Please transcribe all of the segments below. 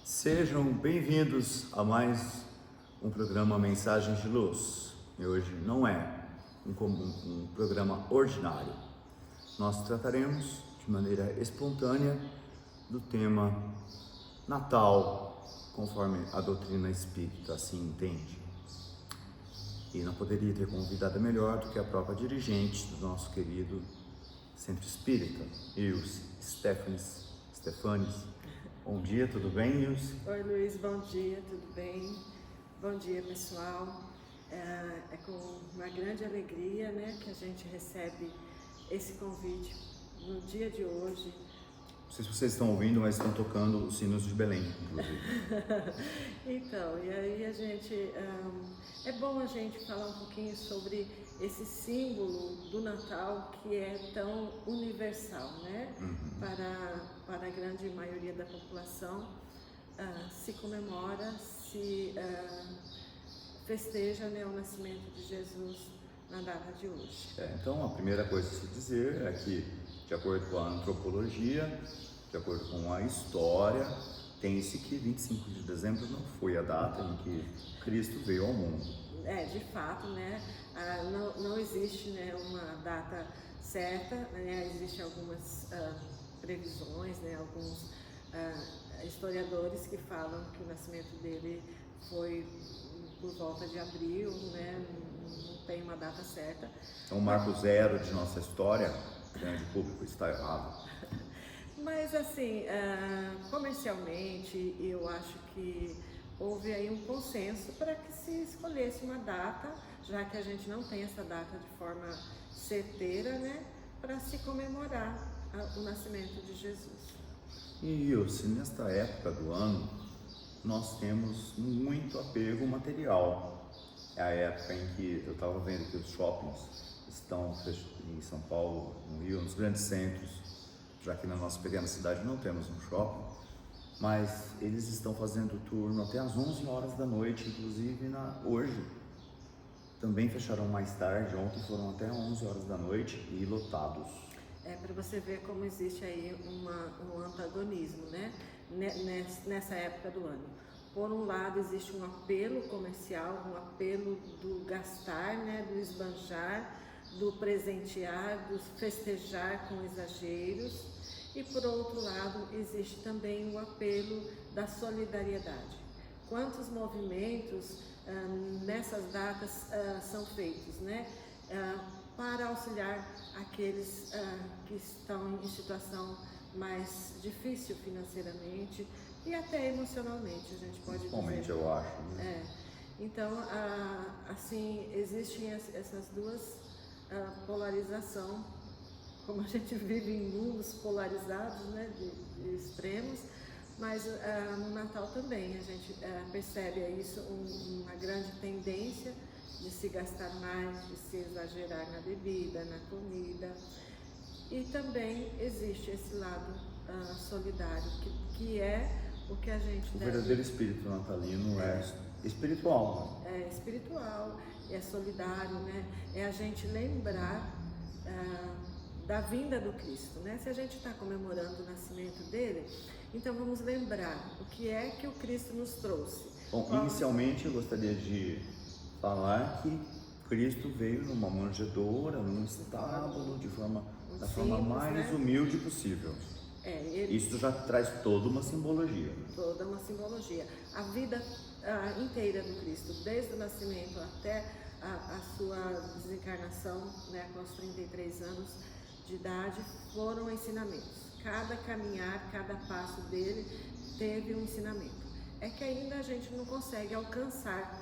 Sejam bem-vindos a mais um programa Mensagens de Luz. E hoje não é um programa ordinário. Nós trataremos de maneira espontânea do tema Natal, conforme a doutrina espírita assim entende. E não poderia ter convidada melhor do que a própria dirigente do nosso querido Centro Espírita, Ilse Stefanes. Bom dia, tudo bem, Ilse? Oi, Luiz, bom dia, tudo bem? Bom dia, pessoal. É com uma grande alegria, né, que a gente recebe esse convite no dia de hoje. Não sei se vocês estão ouvindo, mas estão tocando os sinos de Belém, inclusive. Então, e aí a gente... é bom a gente falar um pouquinho sobre esse símbolo do Natal que é tão universal, né? Para a grande maioria da população, se comemora, se festeja, né, o nascimento de Jesus na data de hoje. Então, a primeira coisa a se dizer é que, de acordo com a antropologia, de acordo com a história, tem-se que 25 de dezembro não foi a data em que Cristo veio ao mundo. De fato, né, não existe, né, uma data certa, né, existem algumas previsões, né, alguns historiadores que falam que o nascimento dele foi por volta de abril, né, não tem uma data certa. Então, o marco zero de nossa história, grande público, está errado. Mas assim, comercialmente, eu acho que houve aí um consenso para que se escolhesse uma data, já que a gente não tem essa data de forma certeira, né, para se comemorar o nascimento de Jesus. E Ilse, nesta época do ano, nós temos muito apego material. É a época em que eu estava vendo que os shoppings estão em São Paulo, no Rio, nos grandes centros, já que na nossa pequena cidade não temos um shopping, mas eles estão fazendo turno até às 11 horas da noite, inclusive hoje. Também fecharam mais tarde, ontem foram até 11 horas da noite e lotados. Para você ver como existe aí um antagonismo, né, nessa época do ano. Por um lado, existe um apelo comercial, um apelo do gastar, né, do esbanjar, do presentear, do festejar com exageros. E por outro lado, existe também o apelo da solidariedade. Quantos movimentos nessas datas são feitos, né, para auxiliar aqueles que estão em situação mais difícil financeiramente e até emocionalmente, a gente pode dizer. Principalmente, eu acho. Né? Então, assim, existem essas duas polarização, como a gente vive em mundos polarizados, né, de extremos, mas no Natal também a gente percebe isso, uma grande tendência de se gastar mais, de se exagerar na bebida, na comida. E também existe esse lado solidário, que é o que a gente O verdadeiro espírito natalino é espiritual. É espiritual, é solidário, né? É a gente lembrar da vinda do Cristo, né? Se a gente está comemorando o nascimento dele, então vamos lembrar o que é que o Cristo nos trouxe. Bom, inicialmente eu gostaria de falar que Cristo veio numa manjedoura, num estábulo, da forma mais, né, humilde possível. Isso já traz toda uma simbologia. Toda uma simbologia. A vida inteira do Cristo, desde o nascimento até a sua desencarnação, né, com os 33 anos de idade, foram ensinamentos. Cada caminhar, cada passo dele teve um ensinamento. É que ainda a gente não consegue alcançar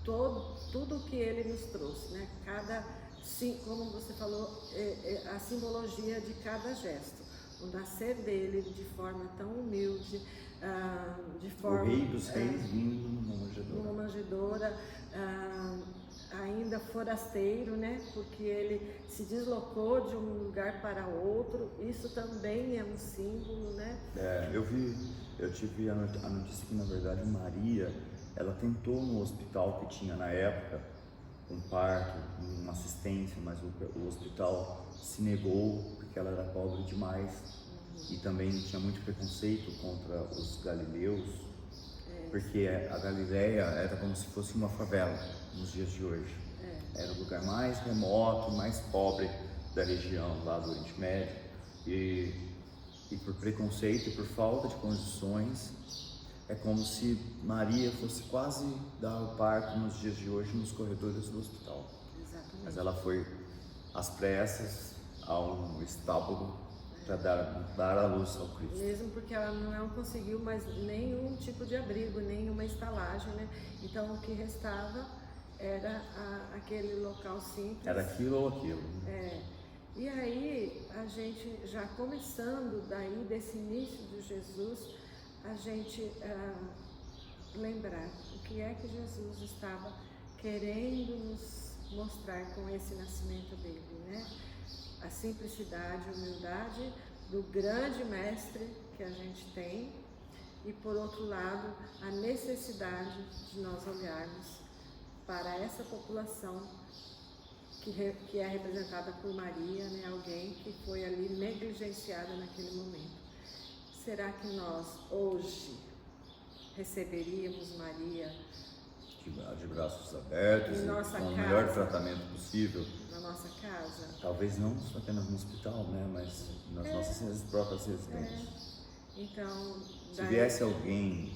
tudo que ele nos trouxe, né? Como você falou, a simbologia de cada gesto. O nascer dele de forma tão humilde, o Rei dos Reis vindo numa manjedoura. Ainda forasteiro, né? Porque ele se deslocou de um lugar para outro. Isso também é um símbolo, né? Eu tive a notícia que, na verdade, Maria, ela tentou no hospital que tinha na época um parto, uma assistência, mas o hospital se negou porque ela era pobre demais E também tinha muito preconceito contra os galileus, porque a Galileia era como se fosse uma favela nos dias de hoje. Era o lugar mais remoto, mais pobre da região lá do Oriente Médio. E por preconceito e por falta de condições, é como se Maria fosse quase dar o parto nos dias de hoje nos corredores do hospital. Exatamente. Mas ela foi às pressas a um estábulo para dar à luz ao Cristo. Mesmo porque ela não conseguiu mais nenhum tipo de abrigo, nenhuma estalagem, né? Então o que restava era aquele local simples. Era aquilo ou aquilo. E aí, a gente já começando daí, desse início de Jesus, a gente lembrar o que é que Jesus estava querendo nos mostrar com esse nascimento dele, né? A simplicidade, a humildade do grande mestre que a gente tem e, por outro lado, a necessidade de nós olharmos para essa população que é representada por Maria, né? Alguém que foi ali negligenciada naquele momento. Será que nós hoje receberíamos Maria de braços abertos e com o melhor tratamento possível? Na nossa casa? Talvez não apenas no hospital, né? Mas nas nossas próprias residências. Então, se viesse alguém,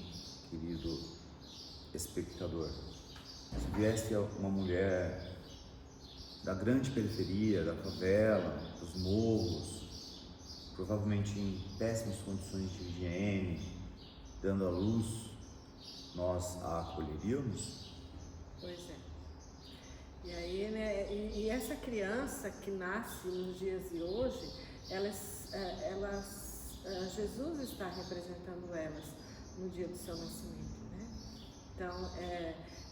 querido espectador, se viesse uma mulher da grande periferia, da favela, dos morros, provavelmente em péssimas condições de higiene, dando à luz, nós a acolheríamos? Pois é. E aí, né, e essa criança que nasce nos dias de hoje, Jesus está representando elas no dia do seu nascimento, né? Então,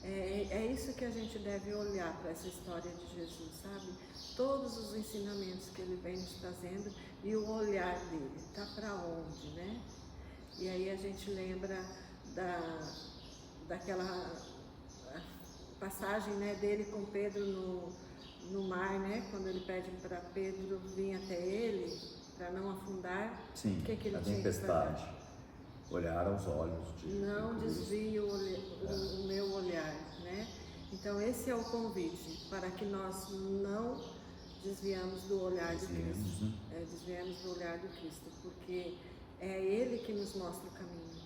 é isso que a gente deve olhar para essa história de Jesus, sabe? Todos os ensinamentos que ele vem nos trazendo e o olhar dele, tá para onde, né? E aí a gente lembra daquela passagem, né, dele com Pedro no mar, né? Quando ele pede para Pedro vir até ele, para não afundar. Sim, o que ele a tinha tempestade. que fazer? Olhar aos olhos de Não Cristo. desvie o meu olhar, né? Então esse é o convite, para que nós não desviamos do olhar de Cristo. Né? Desviamos do olhar do Cristo, porque é Ele que nos mostra o caminho.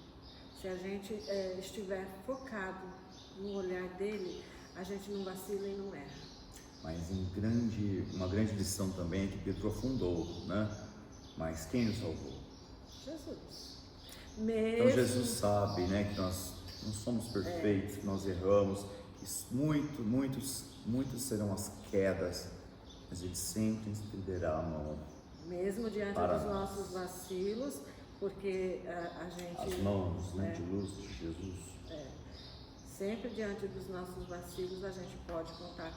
Se a gente estiver focado no olhar dele, a gente não vacila e não erra. Mas uma grande lição também é que Pedro afundou, né? Mas quem o salvou? Jesus. Então Jesus sabe, né, que nós não somos perfeitos, que nós erramos, que muitos serão as quedas, mas Ele sempre estenderá a mão. Mesmo diante dos nossos vacilos, porque a gente... As mãos, né, de luz de Jesus. Sempre diante dos nossos vacilos, a gente pode contar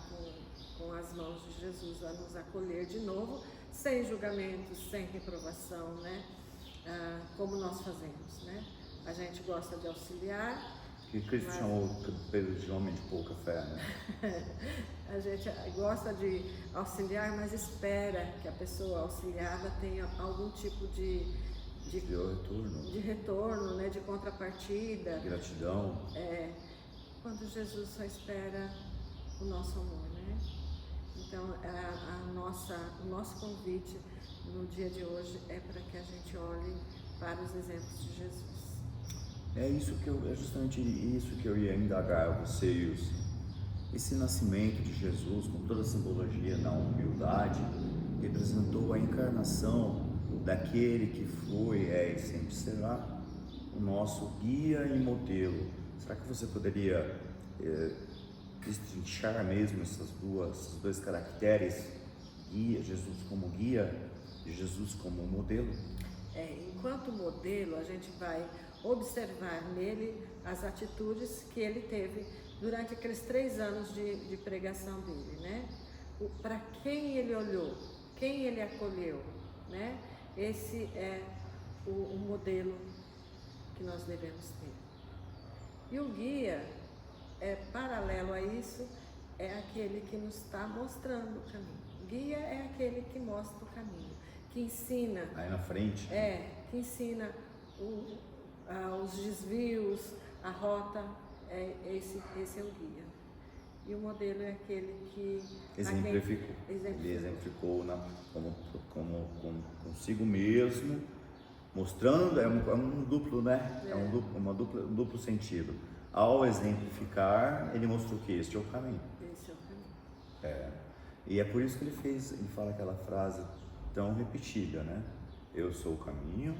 com as mãos de Jesus a nos acolher de novo, sem julgamento, sem reprovação, né? Como nós fazemos, né? A gente gosta de auxiliar. Que Cristo chamou Pedro de homem de pouca fé, né? A gente gosta de auxiliar, mas espera que a pessoa auxiliada tenha algum tipo de retorno, né? De contrapartida. De gratidão. Quando Jesus só espera o nosso amor, né? Então, o nosso convite no dia de hoje é para que a gente olhe para os exemplos de Jesus. É justamente isso que eu ia indagar a vocês. Esse nascimento de Jesus, com toda a simbologia na humildade, representou a encarnação daquele que foi, e sempre será o nosso guia e modelo. Será que você poderia destrinchar mesmo esses dois caracteres, Jesus como guia e Jesus como modelo? Enquanto modelo, a gente vai observar nele as atitudes que ele teve durante aqueles 3 anos de pregação dele, né? Para quem ele olhou, quem ele acolheu, né? Esse é o modelo que nós devemos ter. E o guia, paralelo a isso, é aquele que nos está mostrando o caminho. Guia é aquele que mostra o caminho, que ensina, Aí na frente. que ensina os desvios, a rota, esse é o guia. E o modelo é aquele que Exemplificou. Ele exemplificou consigo mesmo, mostrando, é um duplo, né? É um duplo sentido. Ao exemplificar, ele mostrou que este é o caminho. Esse é o caminho. E é por isso que ele fala aquela frase tão repetida, né? Eu sou o caminho,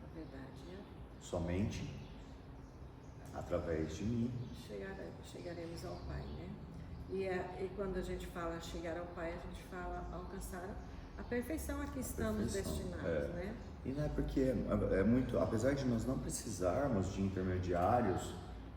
A verdade somente através de mim chegaremos ao Pai, né? E quando a gente fala chegar ao Pai, a gente fala alcançar a perfeição a que estamos destinados, né? E não é porque é muito, apesar de nós não precisarmos de intermediários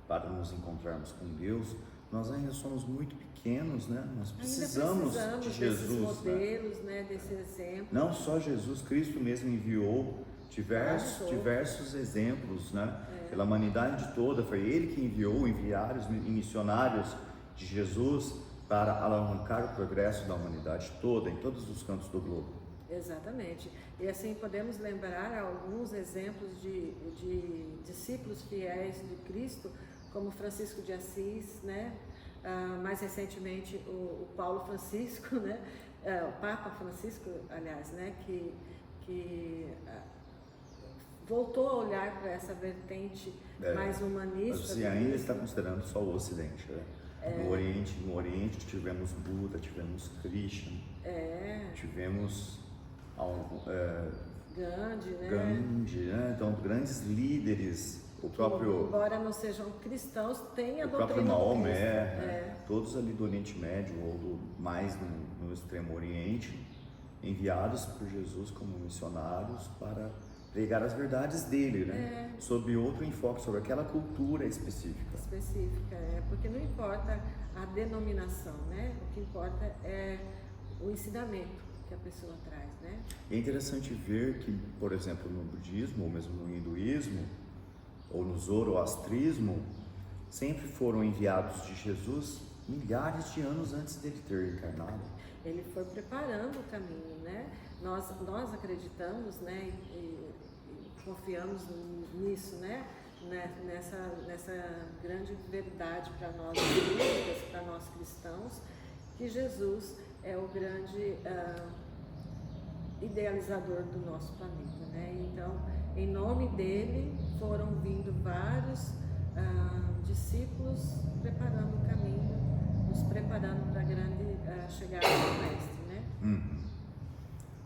para nos encontrarmos com Deus, nós ainda somos muito pequenos, né? Nós precisamos de Jesus, desses modelos, né? Desse exemplo. Não só Jesus, Cristo mesmo enviou diversos exemplos, né? Pela humanidade toda, foi Ele que enviou enviados e missionários de Jesus para alavancar o progresso da humanidade toda, em todos os cantos do globo. Exatamente. E assim podemos lembrar alguns exemplos de discípulos fiéis de Cristo, como Francisco de Assis, né? Mais recentemente o Paulo Francisco, né? O Papa Francisco, aliás, né? Que voltou a olhar para essa vertente mais humanista. Você ainda está considerando só o Ocidente, né? No Oriente tivemos Buda, tivemos Krishna, tivemos Gandhi, né? Então grandes líderes, o próprio, embora não sejam cristãos, tem a o próprio doutrina do Maomé, Cristo. né? Todos ali do Oriente Médio ou mais no Extremo Oriente, enviados por Jesus como missionários para pregar as verdades dele, né? Sob outro enfoque, sobre aquela cultura específica, Porque não importa a denominação, né? O que importa é o ensinamento que a pessoa traz, né? É interessante ver que, por exemplo, no budismo, ou mesmo no hinduísmo, ou no zoroastrismo, sempre foram enviados de Jesus milhares de anos antes dele ter encarnado. Ele foi preparando o caminho, né? Nós acreditamos, né? E confiamos nisso, né? Nessa grande verdade para nós espíritas, para nós cristãos, que Jesus é o grande idealizador do nosso planeta, né? Então, em nome dele foram vindo vários discípulos preparando o caminho, nos preparando para a grande chegada do Mestre, né?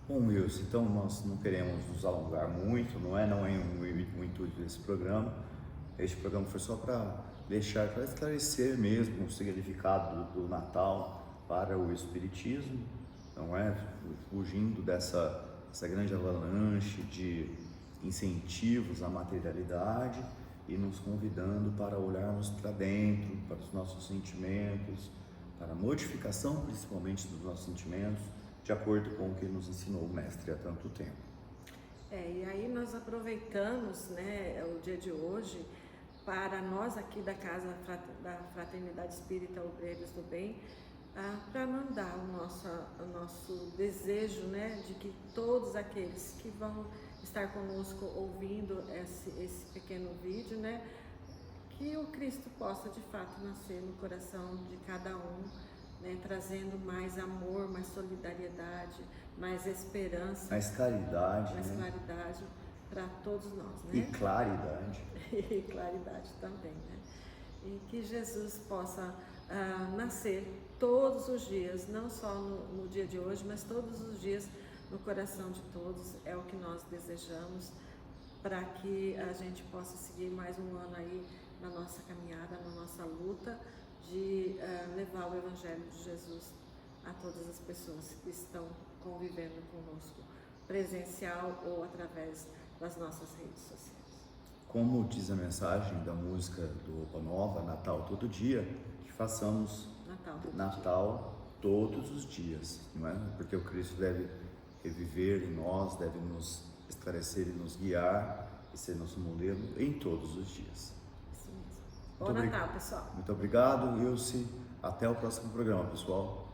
Bom, Wilson, então nós não queremos nos alongar muito, não é o intuito desse programa. Este programa foi só para esclarecer mesmo o significado do Natal para o Espiritismo, não é? Fugindo dessa grande avalanche de incentivos à materialidade e nos convidando para olharmos para dentro, para os nossos sentimentos, para a modificação principalmente dos nossos sentimentos, de acordo com o que nos ensinou o Mestre há tanto tempo. E aí nós aproveitamos, né, o dia de hoje para nós aqui da Casa da Fraternidade Espírita Obreiros do Bem, para mandar o nosso desejo, né, de que todos aqueles que vão estar conosco ouvindo esse pequeno vídeo, né, que o Cristo possa de fato nascer no coração de cada um, né, trazendo mais amor, mais solidariedade, mais esperança, mais caridade, claridade para todos nós, né? E claridade. E claridade também, né? E que Jesus possa nascer todos os dias, não só no dia de hoje, mas todos os dias no coração de todos, é o que nós desejamos, para que a gente possa seguir mais um ano aí na nossa caminhada, na nossa luta de levar o Evangelho de Jesus a todas as pessoas que estão convivendo conosco, presencial ou através das nossas redes sociais. Como diz a mensagem da música do Roupa Nova, Natal todo dia, que façamos Natal todos os dias, não é? Porque o Cristo deve reviver em nós, deve nos esclarecer e nos guiar e ser nosso modelo em todos os dias. Isso mesmo. Bom Natal, pessoal. Muito obrigado, Ilse. Até o próximo programa, pessoal.